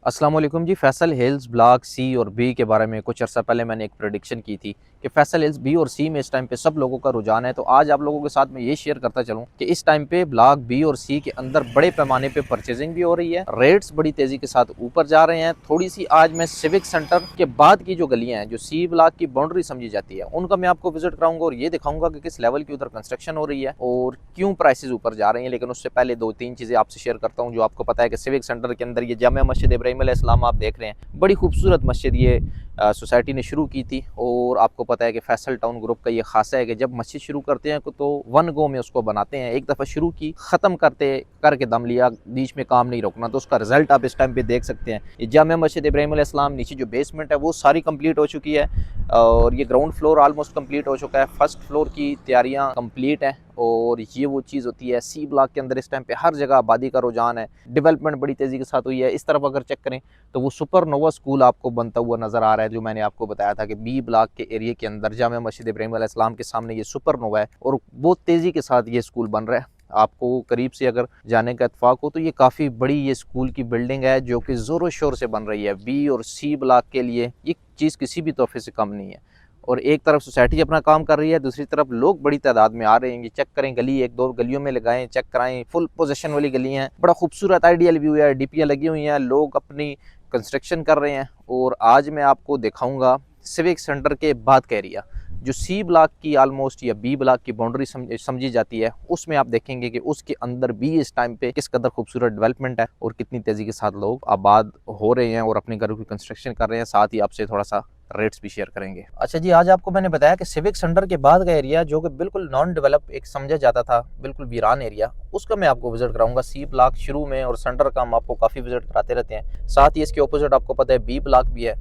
अस्सलाम वालेकुम जी। Faisal hills block C और बी के बारे में कुछ अर्सा पहले मैंने एक प्रेडिक्शन की थी कि फैसल हिल्स बी और सी में इस टाइम पे सब लोगों का रुझान है। तो आज आप लोगों के साथ मैं ये शेयर करता चलूं कि इस टाइम पे ब्लॉक बी और सी के अंदर बड़े पैमाने पे परचेजिंग भी हो रही है, रेट्स बड़ी तेजी के साथ ऊपर जा रहे हैं। थोड़ी सी आज मैं सिविक सेंटर के बाद की जो गलियां हैं जो सी ब्लॉक की बाउंड्री समझी जाती है उनका मैं आपको विजिट कराऊंगा और ये दिखाऊंगा कि किस लेवल की उधर कंस्ट्रक्शन हो रही है और क्यों प्राइसेस ऊपर जा रही हैं। लेकिन उससे पहले दो तीन चीजें आपसे शेयर करता हूँ। जो आपको पता है कि सिविक सेंटर के अंदर ये जामिया मस्जिद इब्राहिम अलैहि सलाम आप देख रहे हैं, बड़ी खूबसूरत मस्जिद ये सोसाइटी ने शुरू की थी। और आपको पता है कि फैसल टाउन ग्रुप का ये खासा है कि जब मस्जिद शुरू करते हैं तो वन गो में उसको बनाते हैं, एक दफ़ा शुरू की ख़त्म करके दम लिया, बीच में काम नहीं रोकना। तो उसका रिजल्ट आप इस टाइम पे देख सकते हैं। ये जामिया मस्जिद इब्राहिम अलैहि सलाम, नीचे जो बेसमेंट है वो सारी कंप्लीट हो चुकी है और ये ग्राउंड फ्लोर ऑलमोस्ट कंप्लीट हो चुका है। फर्स्ट फ्लोर की तैयारियां कंप्लीट हैं और ये वो चीज़ होती है। सी ब्लॉक के अंदर इस टाइम पे हर जगह आबादी का रुझान है, डेवलपमेंट बड़ी तेज़ी के साथ हुई है। इस तरफ अगर चेक करें तो वो सुपरनोवा स्कूल आपको बनता हुआ नज़र आ रहा है, जो मैंने आपको बताया था कि बी ब्लॉक के एरिया के अंदर जामिया मस्जिद इब्राहिम अलैहि सलाम के सामने ये सुपरनोवा है और बहुत तेज़ी के साथ ये स्कूल बन रहा है। आपको करीब से अगर जाने का इत्फाक हो तो ये काफ़ी बड़ी ये स्कूल की बिल्डिंग है जो कि ज़ोरों शोर से बन रही है। बी और सी ब्लॉक के लिए ये चीज़ किसी भी तोहफे से कम नहीं है। और एक तरफ सोसाइटी अपना काम कर रही है, दूसरी तरफ लोग बड़ी तादाद में आ रहे हैं। चेक करें, गली एक दो गलियों में लगाएं, चेक कराएं, फुल पोजीशन वाली गली हैं, बड़ा खूबसूरत आइडियल व्यू है, डीपीआई लगी हुई हैं, लोग अपनी कंस्ट्रक्शन कर रहे हैं। और आज मैं आपको दिखाऊंगा सिविक सेंटर के बाद का एरिया जो सी ब्लॉक की ऑलमोस्ट या बी ब्लॉक की बाउंड्री समझी जाती है। उसमें आप देखेंगे कि उसके अंदर भी इस टाइम पे किस कदर खूबसूरत डेवलपमेंट है और कितनी तेजी के साथ लोग आबाद हो रहे हैं और अपने घरों की कंस्ट्रक्शन कर रहे हैं। साथ ही आपसे थोड़ा सा रेट्स भी शेयर करेंगे। अच्छा जी, आज आपको मैंने बताया कि सिविक सेंटर के बाद का एरिया जो कि बिल्कुल नॉन डेवलप एक समझा जाता था, बिल्कुल वीरान एरिया, उसका मैं आपको विजिट कराऊंगा। सी ब्लॉक शुरू में और सेंटर का हम आपको काफ़ी विजिट कराते रहते हैं। साथ ही इसके ऑपोजिट आपको पता है बी ब्लॉक भी है,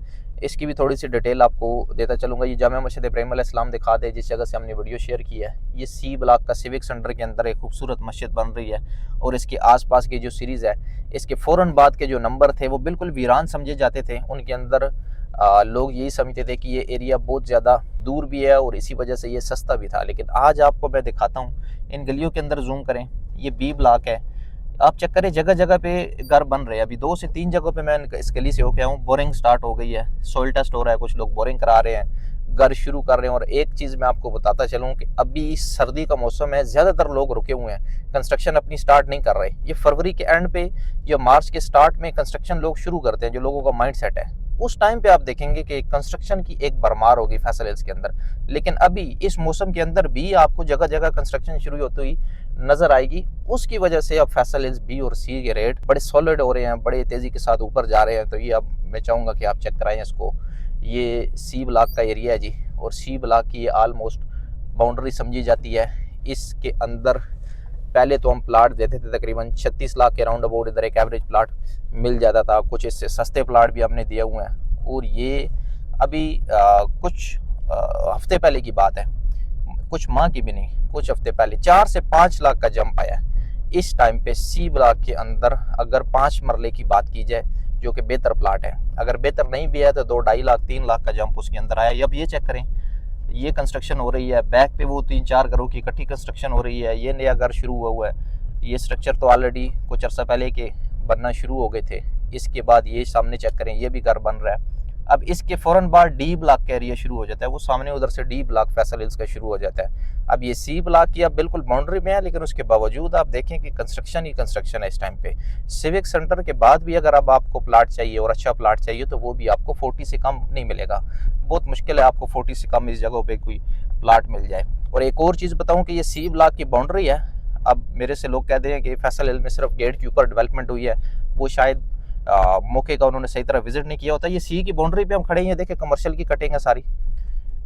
इसकी भी थोड़ी सी डिटेल आपको देता चलूँगा। ये जामिया मस्जिद इब्राहिम अलैहि सलाम दिखा दे जिस जगह से हमने वीडियो शेयर की है। ये सी ब्लॉक का सिविक सेंटर के अंदर एक खूबसूरत मस्जिद बन रही है और इसके आसपास की जो सीरीज़ है, इसके फ़ौरन बाद के जो नंबर थे वो बिल्कुल वीरान समझे जाते थे। उनके अंदर लोग यही समझते थे कि ये एरिया बहुत ज़्यादा दूर भी है और इसी वजह से ये सस्ता भी था। लेकिन आज आपको मैं दिखाता हूँ, इन गलियों के अंदर जूम करें, ये बी ब्लॉक है, आप चेक करें, जगह जगह पे घर बन रहे हैं। अभी 2 से 3 जगहों पे मैं इस गली से होके आऊँ, बोरिंग स्टार्ट हो गई है, सोइल टेस्ट हो रहा है, कुछ लोग बोरिंग करा रहे हैं, घर शुरू कर रहे हैं। और एक चीज़ मैं आपको बताता चलूँ कि अभी सर्दी का मौसम है, ज़्यादातर लोग रुके हुए हैं, कंस्ट्रक्शन अपनी स्टार्ट नहीं कर रहे। ये फरवरी के एंड पे या मार्च के स्टार्ट में कंस्ट्रक्शन लोग शुरू करते हैं, जो लोगों का माइंड सेट है। उस टाइम पे आप देखेंगे कि कंस्ट्रक्शन की एक भरमार होगी फैसल हिल्स के अंदर। लेकिन अभी इस मौसम के अंदर भी आपको जगह जगह कंस्ट्रक्शन शुरू होती हुई नजर आएगी। उसकी वजह से अब फैसल हिल्स बी और सी के रेट बड़े सॉलिड हो रहे हैं, बड़े तेजी के साथ ऊपर जा रहे हैं। तो ये अब मैं चाहूँगा कि आप चेक कराएं इसको। ये सी ब्लॉक का एरिया है जी और सी ब्लॉक की ऑलमोस्ट बाउंड्री समझी जाती है। इसके अंदर पहले तो हम प्लाट देते थे, तकरीबन 36 लाख के राउंड अबाउट इधर एक एवरेज प्लाट मिल जाता था। कुछ इससे सस्ते प्लाट भी हमने दिए हुए हैं। और ये अभी कुछ हफ्ते पहले की बात है, कुछ माह की भी नहीं, कुछ हफ्ते पहले 4 से 5 लाख का जंप आया इस टाइम पे सी ब्लॉक के अंदर। अगर 5 मरले की बात की जाए जो कि बेहतर प्लाट है, अगर बेहतर नहीं भी है तो 2-2.5 लाख 3 लाख का जंप उसके अंदर आया। अब ये चेक करें, ये कंस्ट्रक्शन हो रही है, बैक पे वो 3-4 घरों की इकट्ठी कंस्ट्रक्शन हो रही है। ये नया घर शुरू हुआ है। ये स्ट्रक्चर तो ऑलरेडी कुछ अर्सा पहले के बनना शुरू हो गए थे। इसके बाद ये सामने चेक करें, ये भी घर बन रहा है। अब इसके फ़ौरन बाद डी ब्लॉक का एरिया शुरू हो जाता है, वो सामने उधर से डी ब्लॉक फैसल हिल्स का शुरू हो जाता है। अब ये सी ब्लॉक की अब बिल्कुल बाउंड्री में है, लेकिन उसके बावजूद आप देखें कि कंस्ट्रक्शन ही कंस्ट्रक्शन है इस टाइम पे। सिविक सेंटर के बाद भी अगर अब आपको प्लाट चाहिए और अच्छा प्लाट चाहिए तो वो भी आपको 40 से कम नहीं मिलेगा। बहुत मुश्किल है आपको 40 से कम इस जगह पे कोई प्लाट मिल जाए। और एक और चीज़ बताऊँ कि ये सी ब्लॉक की बाउंड्री है। अब मेरे से लोग कहते हैं कि फैसल हिल में सिर्फ गेट के ऊपर डेवलपमेंट हुई है, वो शायद मौके का उन्होंने सही तरह विजिट नहीं किया होता। ये सी की बाउंड्री पे हम खड़े हैं, देखें कमर्शियल की कटिंग है सारी,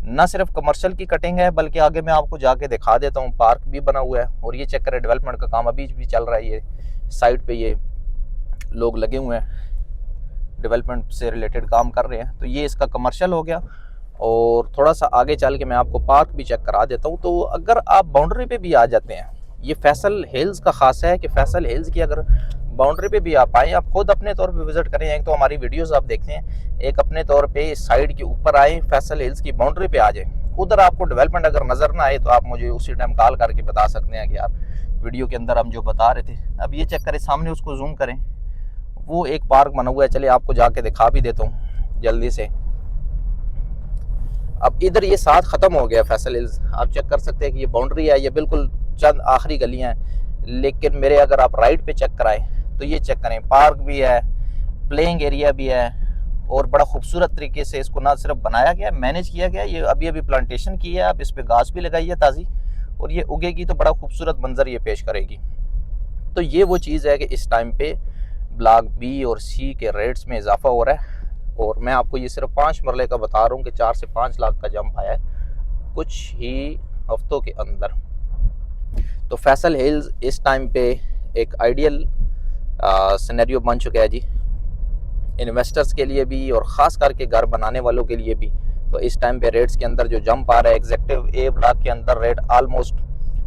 ना सिर्फ कमर्शियल की कटिंग है बल्कि आगे मैं आपको जाके दिखा देता हूँ, पार्क भी बना हुआ है। और ये चेक करें, डेवलपमेंट का काम अभी भी चल रहा है। ये साइड पे ये लोग लगे हुए हैं, डेवलपमेंट से रिलेटेड काम कर रहे हैं। तो ये इसका कमर्शियल हो गया। और थोड़ा सा आगे चल के मैं आपको पार्क भी चेक करा देता हूँ। तो अगर आप बाउंड्री पे भी आ जाते हैं, ये फैसल हिल्स का खासा है कि फैसल हिल्स की अगर बाउंड्री पे भी आप आए, आप खुद अपने तौर पे विजिट करें। एक तो हमारी वीडियोस आप देखते हैं, एक अपने तौर पे साइड के ऊपर आए, फैसल हिल्स की बाउंड्री पे आ जाए। उधर आपको डेवलपमेंट अगर नज़र ना आए तो आप मुझे उसी टाइम कॉल करके बता सकते हैं कि यार वीडियो के अंदर हम जो बता रहे थे। अब ये चेक करें, सामने उसको जूम करें, वो एक पार्क बना हुआ है, चलिए आपको जाके दिखा भी देता हूँ जल्दी से। अब इधर ये साथ ख़त्म हो गया फैसल हिल्स, आप चेक कर सकते हैं कि ये बाउंड्री है, ये बिल्कुल चंद आखिरी गलियाँ हैं। लेकिन मेरे अगर आप राइट पे चेक कराएं तो ये चेक करें, पार्क भी है, प्लेइंग एरिया भी है, और बड़ा खूबसूरत तरीके से इसको ना सिर्फ बनाया गया, मैनेज किया गया। ये अभी अभी प्लांटेशन की है, आप इस पर घास भी लगाई है ताज़ी, और ये उगेगी तो बड़ा खूबसूरत मंजर ये पेश करेगी। तो ये वो चीज़ है कि इस टाइम पे ब्लॉक बी और सी के रेट्स में इजाफा हो रहा है, और मैं आपको ये सिर्फ 5 मरले का बता रहा हूँ कि 4 से 5 लाख का जंप आया है कुछ ही हफ्तों के अंदर। तो फैसल हिल्स इस टाइम पे एक आइडियल सिनेरियो बन चुका है जी, इन्वेस्टर्स के लिए भी और ख़ास करके घर बनाने वालों के लिए भी। तो इस टाइम पे रेट्स के अंदर जो जंप आ रहा है, एग्जेक्टिव ए ब्लॉक के अंदर रेट ऑलमोस्ट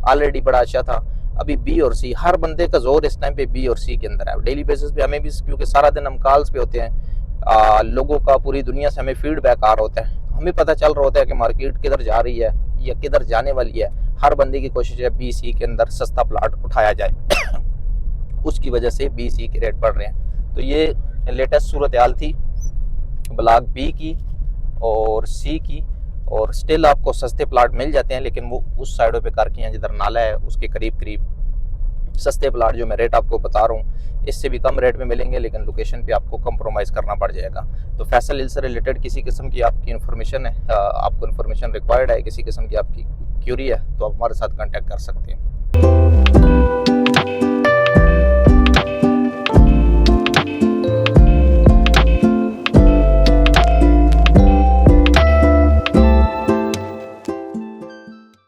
ऑलरेडी बड़ा अच्छा था। अभी बी और सी, हर बंदे का जोर इस टाइम पे बी और सी के अंदर है। डेली बेसिस पे हमें भी, क्योंकि सारा दिन हम कॉल्स पे होते हैं, लोगों का पूरी दुनिया से हमें फीडबैक आ रहा होता है, हमें पता चल रहा होता है कि मार्केट किधर जा रही है या किधर जाने वाली है। हर बंदे की कोशिश है बी सी के अंदर सस्ता प्लाट उठाया जाए उसकी वजह से बी सी के रेट बढ़ रहे हैं। तो ये लेटेस्ट सूरत हाल थी ब्लॉक बी की और सी की, और स्टिल आपको सस्ते प्लाट मिल जाते हैं, लेकिन वो उस साइडों पे करके हैं जिधर नाला है, उसके करीब करीब सस्ते प्लाट जो मैं रेट आपको बता रहा हूँ इससे भी कम रेट में मिलेंगे, लेकिन लोकेशन पे आपको कंप्रोमाइज़ करना पड़ जाएगा। तो फैसल हिल से रिलेटेड किसी किस्म की आपकी इन्फॉर्मेशन है, आपको इन्फॉर्मेशन रिक्वायर्ड है, किसी किस्म की आपकी क्यूरी है, तो आप हमारे साथ कांटेक्ट कर सकते हैं।